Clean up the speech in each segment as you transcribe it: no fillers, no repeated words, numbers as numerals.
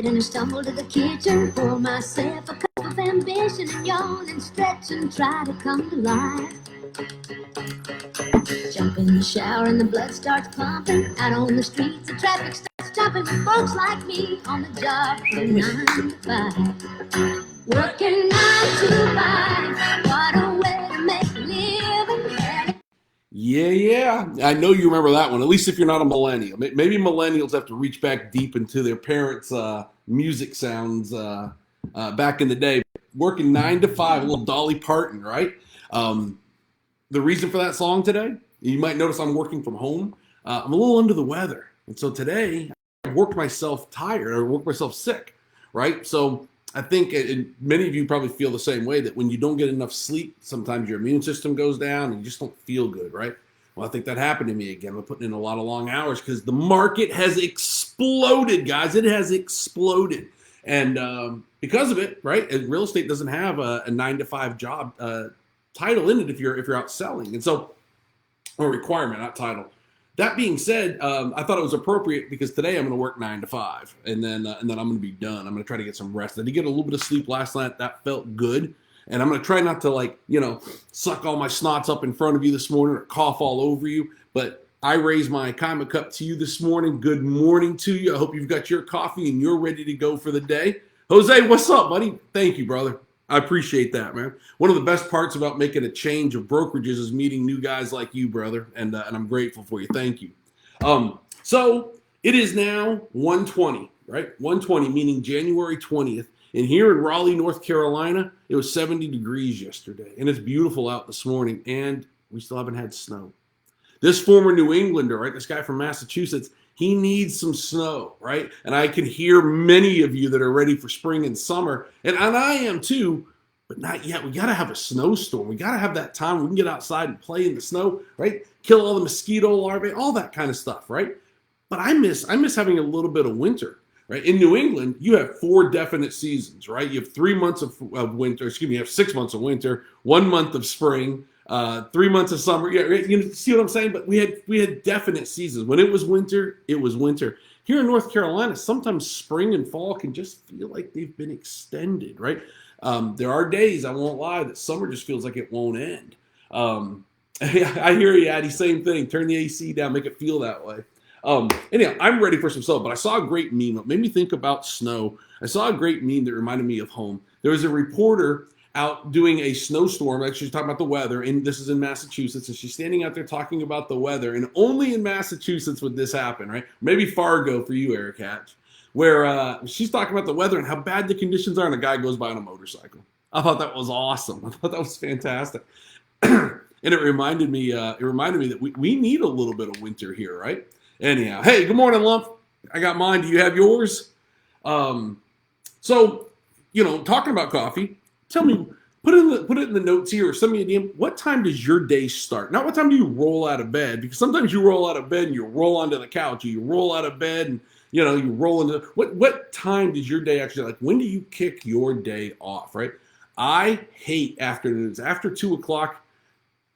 bed and I stumble to the kitchen, pour myself a cup of ambition and yawn and stretch and try to come to life. Jump in the shower and the blood starts pumping. Out on the streets, the traffic starts jumping with folks like me on the job from 9 to 5. Working 9 to 5, what a way to make a living. Yeah. I know you remember that one, at least if you're not a millennial. Maybe millennials have to reach back deep into their parents' music sounds back in the day. Working 9 to 5, a little Dolly Parton, right? The reason for that song today, you might notice I'm working from home. I'm a little under the weather. And so today, I worked myself tired. I worked myself sick, right? So I think many of you probably feel the same way, that when you don't get enough sleep, sometimes your immune system goes down and you just don't feel good, right? Well, I think that happened to me again. I'm putting in a lot of long hours because the market has exploded, guys. It has exploded. And because of it, right, real estate doesn't have a 9 to 5 job title in it if you're out selling. And so, or requirement, not title. That being said, I thought it was appropriate because today I'm going to work 9 to 5, and then I'm going to be done. I'm going to try to get some rest. I did get a little bit of sleep last night. That felt good, and I'm going to try not to suck all my snots up in front of you this morning or cough all over you. But I raise my Kaima cup to you this morning. Good morning to you. I hope you've got your coffee and you're ready to go for the day. Jose, what's up, buddy? Thank you, brother. I appreciate that, man. One of the best parts about making a change of brokerages is meeting new guys like you, brother, and I'm grateful for you. Thank you. So it is now 1:20, right? 1:20, meaning January 20th. And here in Raleigh, North Carolina, it was 70 degrees yesterday, and it's beautiful out this morning, and we still haven't had snow. This former New Englander, right, this guy from Massachusetts, he needs some snow, right? And I can hear many of you that are ready for spring and summer, and I am too, but not yet. We got to have a snowstorm. We got to have that time we can get outside and play in the snow, right? Kill all the mosquito larvae, all that kind of stuff, right? But I miss having a little bit of winter, right? In New England, you have 4 definite seasons, right? You have 3 months of winter. You have 6 months of winter, 1 month of spring, 3 months of summer. Yeah, you see what I'm saying? But we had definite seasons. When it was winter, it was winter. Here in North Carolina, sometimes spring and fall can just feel like they've been extended, right? There are days, I won't lie, that summer just feels like it won't end. I hear you, Addy. Same thing. Turn the AC down, make it feel that way. Anyhow, I'm ready for some snow, but I saw a great meme that made me think about snow. I saw a great meme that reminded me of home. There was a reporter out doing a snowstorm. Like, she's talking about the weather, and this is in Massachusetts, and she's standing out there talking about the weather, and only in Massachusetts would this happen, right? Maybe Fargo for you, Eric Hatch, where she's talking about the weather and how bad the conditions are, and a guy goes by on a motorcycle. I thought that was awesome. I thought that was fantastic. And it reminded me that we need a little bit of winter here, right? Anyhow, hey, good morning, Lump. I got mine. Do you have yours? So, talking about coffee, tell me, put it in the notes here or send me a DM. What time does your day start? Not what time do you roll out of bed? Because sometimes you roll out of bed and you roll onto the couch, or you roll out of bed and you roll into what time does your day actually, like, when do you kick your day off, right? I hate afternoons. After 2 o'clock,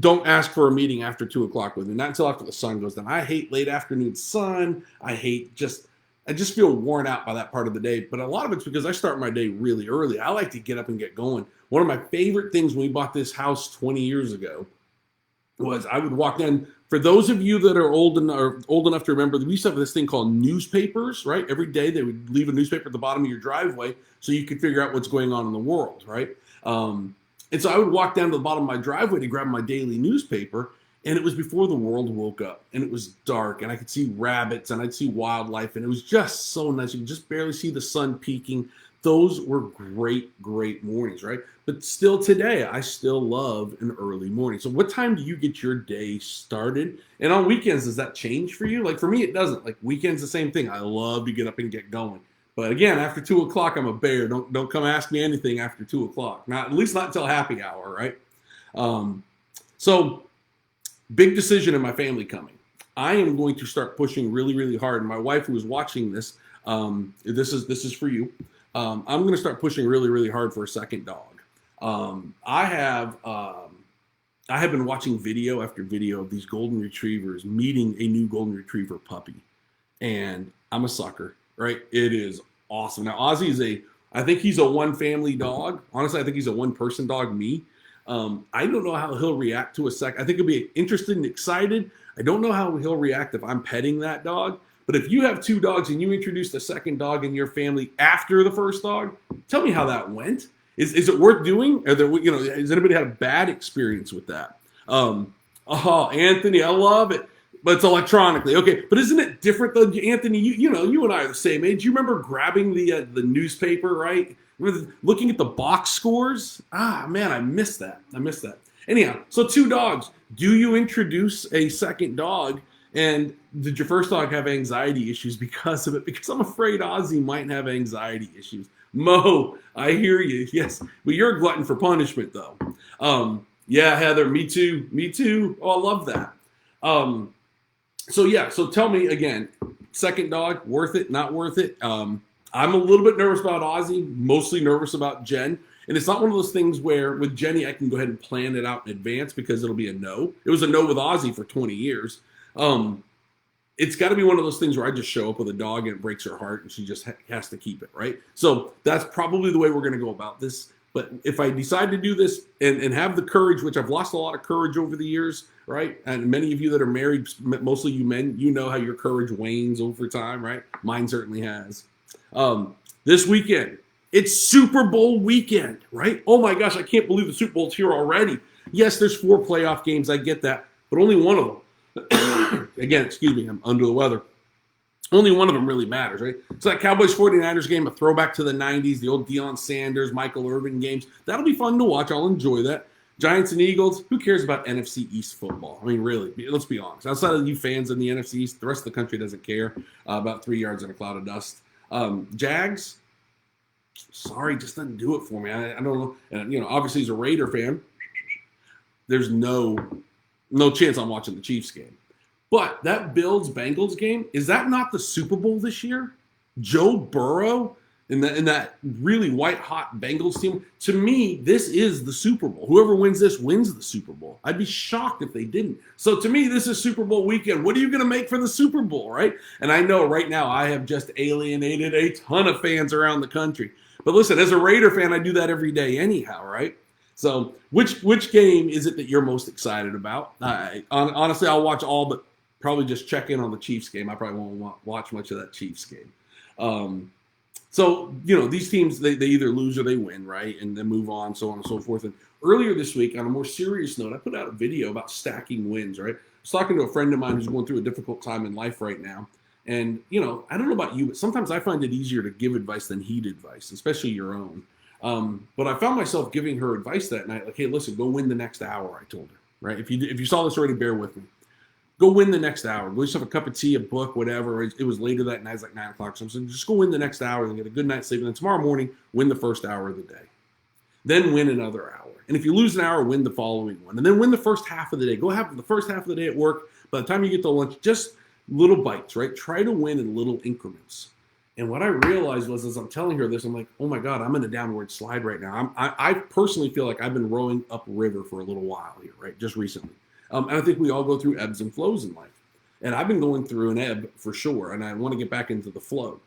don't ask for a meeting after 2 o'clock with me. Not until after the sun goes down. I hate late afternoon sun. I just feel worn out by that part of the day. But a lot of it's because I start my day really early. I like to get up and get going. One of my favorite things when we bought this house 20 years ago was I would walk down. For those of you that are old enough to remember, we used to have this thing called newspapers, right? Every day they would leave a newspaper at the bottom of your driveway so you could figure out what's going on in the world, right? And so I would walk down to the bottom of my driveway to grab my daily newspaper, and it was before the world woke up, and it was dark, and I could see rabbits, and I'd see wildlife, and it was just so nice. You could just barely see the sun peeking. Those were great, great mornings, right? But still today, I still love an early morning. So what time do you get your day started? And on weekends, does that change for you? Like, for me, it doesn't. Like, weekends, the same thing. I love to get up and get going. But again, after 2 o'clock, I'm a bear. Don't come ask me anything after 2 o'clock. At least not until happy hour, right? So big decision in my family coming. I am going to start pushing really, really hard. And my wife, who is watching this, this is for you. I'm going to start pushing really, really hard for a second dog. I have been watching video after video of these golden retrievers meeting a new golden retriever puppy, and I'm a sucker. Right? It is awesome. Now Ozzy is I think he's a one family dog. Honestly, I think he's a one person dog. Me, I don't know how he'll react to a second. I think he'll be interested and excited. I don't know how he'll react if I'm petting that dog. But if you have two dogs and you introduce the second dog in your family after the first dog, tell me how that went. Is it worth doing? Are there, has anybody had a bad experience with that? Oh, Anthony, I love it. But it's electronically. Okay, but isn't it different though? Anthony, you and I are the same age. You remember grabbing the newspaper, right? Looking at the box scores? Ah, man, I missed that. Anyhow, so two dogs. Do you introduce a second dog? And did your first dog have anxiety issues because of it? Because I'm afraid Ozzy might have anxiety issues. Mo, I hear you. Yes, but you're a glutton for punishment, though. Yeah, Heather, me too. Oh, I love that. So tell me again, second dog, worth it, not worth it? I'm a little bit nervous about Ozzy, mostly nervous about Jen. And it's not one of those things where with Jenny, I can go ahead and plan it out in advance because it'll be a no. It was a no with Ozzy for 20 years. It's got to be one of those things where I just show up with a dog and it breaks her heart and she just has to keep it, right? So that's probably the way we're going to go about this. But if I decide to do this and have the courage, which I've lost a lot of courage over the years, right? And many of you that are married, mostly you men, you know how your courage wanes over time, right? Mine certainly has. This weekend, it's Super Bowl weekend, right? Oh my gosh, I can't believe the Super Bowl's here already. Yes, there's 4 playoff games, I get that, but only one of them. Again, excuse me, I'm under the weather. Only one of them really matters, right? So that Cowboys 49ers game, a throwback to the 90s, the old Deion Sanders, Michael Irvin games. That'll be fun to watch. I'll enjoy that. Giants and Eagles, who cares about NFC East football? I mean, really, let's be honest. Outside of you fans in the NFC East, the rest of the country doesn't care about 3 yards in a cloud of dust. Jags, sorry, just doesn't do it for me. I don't know. And, obviously he's a Raider fan. There's no chance I'm watching the Chiefs game. But that Bills-Bengals game, is that not the Super Bowl this year? Joe Burrow in that really white-hot Bengals team? To me, this is the Super Bowl. Whoever wins this wins the Super Bowl. I'd be shocked if they didn't. So to me, this is Super Bowl weekend. What are you going to make for the Super Bowl, right? And I know right now I have just alienated a ton of fans around the country. But listen, as a Raider fan, I do that every day anyhow, right? So which game is it that you're most excited about? Honestly, I'll watch all but probably just check in on the Chiefs game. I probably won't watch much of that Chiefs game. So, these teams, they either lose or they win, right? And then move on, so on and so forth. And earlier this week, on a more serious note, I put out a video about stacking wins, right? I was talking to a friend of mine who's going through a difficult time in life right now. And, I don't know about you, but sometimes I find it easier to give advice than heed advice, especially your own. But I found myself giving her advice that night, like, hey, listen, go win the next hour, I told her, right? If you saw this already, bear with me. Go win the next hour. Go yourself a cup of tea, a book, whatever. It was later that night. It was like 9 o'clock. So I'm saying, just go win the next hour and get a good night's sleep. And then tomorrow morning, win the first hour of the day. Then win another hour. And if you lose an hour, win the following one. And then win the first half of the day. Go have the first half of the day at work. By the time you get to lunch, just little bites, right? Try to win in little increments. And what I realized was, as I'm telling her this, I'm like, oh my God, I'm in a downward slide right now. I personally feel like I've been rowing upriver for a little while here, right? Just recently. And I think we all go through ebbs and flows in life. And I've been going through an ebb for sure, and I want to get back into the flow.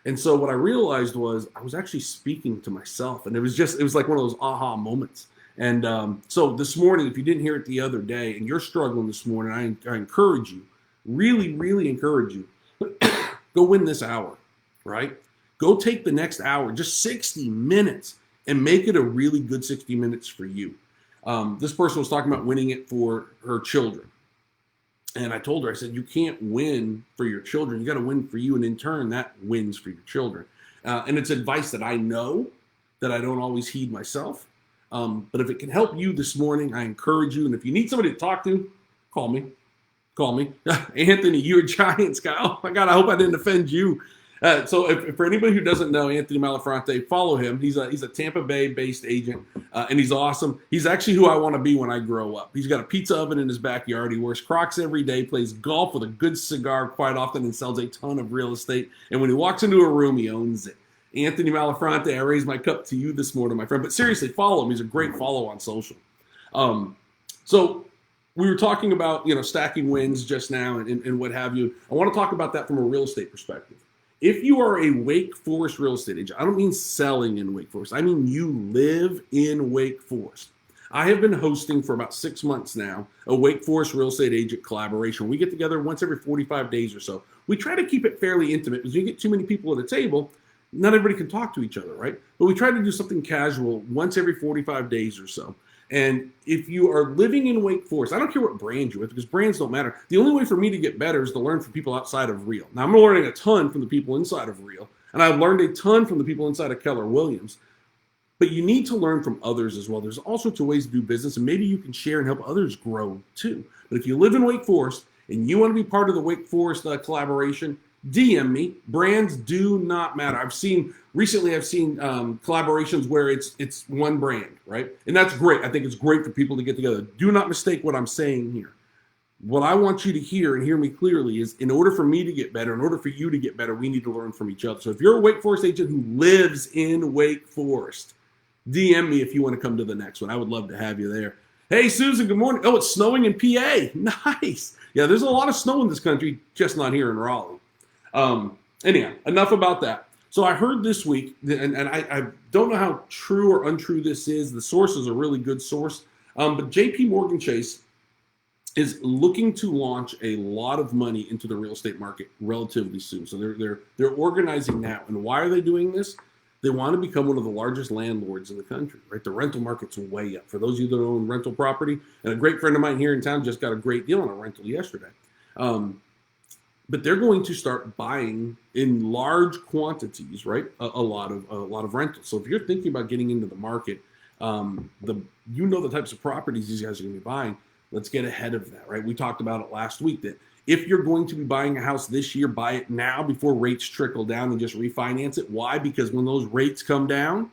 And so what I realized was I was actually speaking to myself, and it was like one of those aha moments. And so this morning, if you didn't hear it the other day, and you're struggling this morning, I encourage you, really, really encourage you, go win this hour, right? Go take the next hour, just 60 minutes, and make it a really good 60 minutes for you. This person was talking about winning it for her children. And I told her, I said, you can't win for your children. You got to win for you. And in turn, that wins for your children. And it's advice that I know that I don't always heed myself. But if it can help you this morning, I encourage you. And if you need somebody to talk to, call me. Anthony, you're a Giants guy. Oh my God, I hope I didn't offend you. So if for anybody who doesn't know Anthony Malafronte, follow him. He's a Tampa Bay-based agent, and he's awesome. He's actually who I want to be when I grow up. He's got a pizza oven in his backyard. He wears Crocs every day, plays golf with a good cigar quite often, and sells a ton of real estate. And when he walks into a room, he owns it. Anthony Malafronte, I raise my cup to you this morning, my friend. But seriously, follow him. He's a great follow on social. So we were talking about stacking wins just now and what have you. I want to talk about that from a real estate perspective. If you are a Wake Forest real estate agent, I don't mean selling in Wake Forest. I mean you live in Wake Forest. I have been hosting for about 6 months now a Wake Forest real estate agent collaboration. We get together once every 45 days or so. We try to keep it fairly intimate because you get too many people at a table, not everybody can talk to each other, right? But we try to do something casual once every 45 days or so. And if you are living in Wake Forest, I don't care what brand you're with because brands don't matter. The only way for me to get better is to learn from people outside of Real. Now, I'm learning a ton from the people inside of Real, and I've learned a ton from the people inside of Keller Williams. But you need to learn from others as well. There's all sorts of ways to do business, and maybe you can share and help others grow too. But if you live in Wake Forest and you want to be part of the Wake Forest collaboration, DM me. Brands do not matter. I've seen collaborations where it's one brand, right? And that's great. I think it's great for people to get together. Do not mistake what I'm saying here. What I want you to hear and hear me clearly is in order for me to get better, in order for you to get better, we need to learn from each other. So if you're a Wake Forest agent who lives in Wake Forest, DM me if you want to come to the next one. I would love to have you there. Hey, Susan, good morning. Oh, it's snowing in PA. Nice. Yeah, there's a lot of snow in this country, just not here in Raleigh. Anyhow, enough about that. So I heard this week, and I don't know how true or untrue this is. The source is a really good source. But JP Morgan Chase is looking to launch a lot of money into the real estate market relatively soon. So they're organizing now. And why are they doing this? They want to become one of the largest landlords in the country, right? The rental market's way up. For those of you that own rental property, and a great friend of mine here in town just got a great deal on a rental yesterday. But they're going to start buying in large quantities, right? A lot of rentals. So if you're thinking about getting into the market, the types of properties these guys are going to be buying. Let's get ahead of that, right? We talked about it last week that if you're going to be buying a house this year, buy it now before rates trickle down and just refinance it. Why? Because when those rates come down,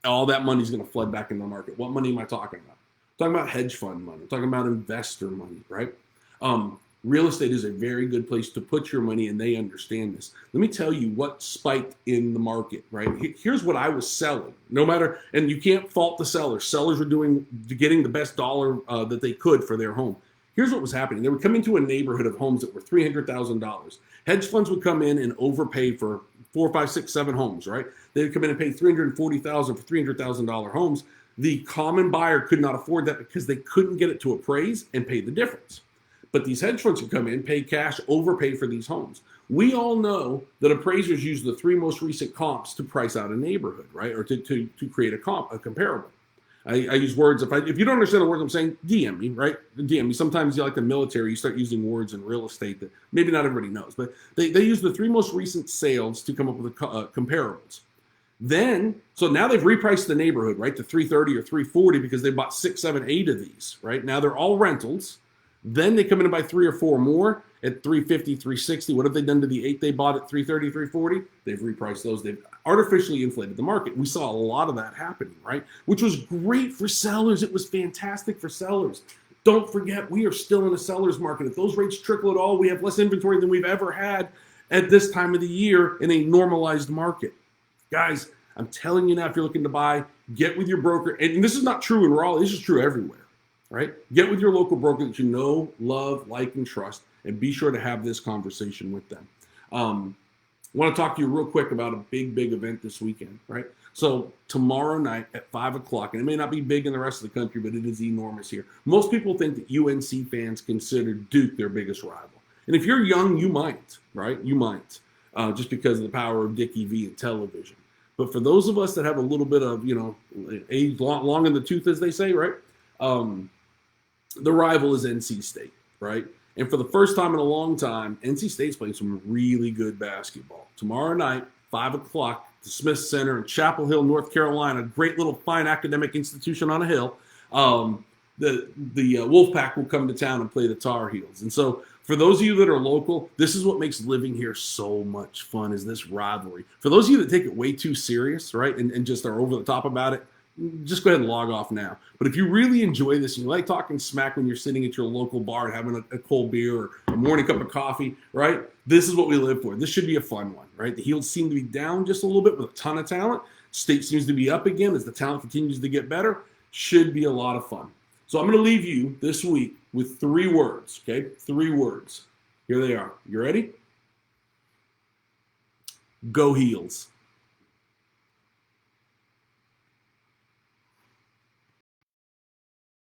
all that money is going to flood back into the market. What money am I talking about? I'm talking about hedge fund money. I'm talking about investor money, right? Real estate is a very good place to put your money, and they understand this. Let me tell you what spiked in the market, right? Here's what I was selling. No matter, and you can't fault the sellers. Sellers were getting the best dollar that they could for their home. Here's what was happening. They would come into a neighborhood of homes that were $300,000. Hedge funds would come in and overpay for 4, 5, 6, 7 homes, right? They would come in and pay $340,000 for $300,000 homes. The common buyer could not afford that because they couldn't get it to appraise and pay the difference. But these hedge funds would come in, pay cash, overpay for these homes. We all know that appraisers use the 3 most recent comps to price out a neighborhood, right? Or to create a comparable. I use words. If you don't understand the words I'm saying, DM me, right? DM me. Sometimes you like the military, you start using words in real estate that maybe not everybody knows. But they use the 3 most recent sales to come up with comparables. So now they've repriced the neighborhood, right, to 330 or 340 because they bought 6, 7, 8 of these, right? Now they're all rentals. Then they come in and buy 3 or 4 more at 350, 360. What have they done to the 8 they bought at 330, 340? They've repriced those. They've artificially inflated the market. We saw a lot of that happening, right? Which was great for sellers. It was fantastic for sellers. Don't forget, we are still in a seller's market. If those rates trickle at all, we have less inventory than we've ever had at this time of the year in a normalized market. Guys, I'm telling you now, if you're looking to buy, get with your broker. And this is not true in Raleigh. This is true everywhere. Right? Get with your local broker that you know, love, like, and trust, and be sure to have this conversation with them. I want to talk to you real quick about a big event this weekend, right? So tomorrow night at 5 o'clock, and it may not be big in the rest of the country, but it is enormous here. Most people think that UNC fans consider Duke their biggest rival. And if you're young, you might, right? You might, just because of the power of Dickie V and television. But for those of us that have a little bit of, age long in the tooth, as they say, right? The rival is NC State, right? And for the first time in a long time, NC State's playing some really good basketball. Tomorrow night, 5 o'clock, the Smith Center in Chapel Hill, North Carolina, great little fine academic institution on a hill. The Wolfpack will come to town and play the Tar Heels. And so for those of you that are local, this is what makes living here so much fun, is this rivalry. For those of you that take it way too serious, right, and just are over the top about it, just go ahead and log off now. But if you really enjoy this and you like talking smack when you're sitting at your local bar and having a cold beer or a morning cup of coffee, right? This is what we live for. This should be a fun one, right? The Heels seem to be down just a little bit with a ton of talent. State seems to be up again as the talent continues to get better. Should be a lot of fun. So I'm going to leave you this week with 3 words, okay? 3 words. Here they are. You ready? Go Heels.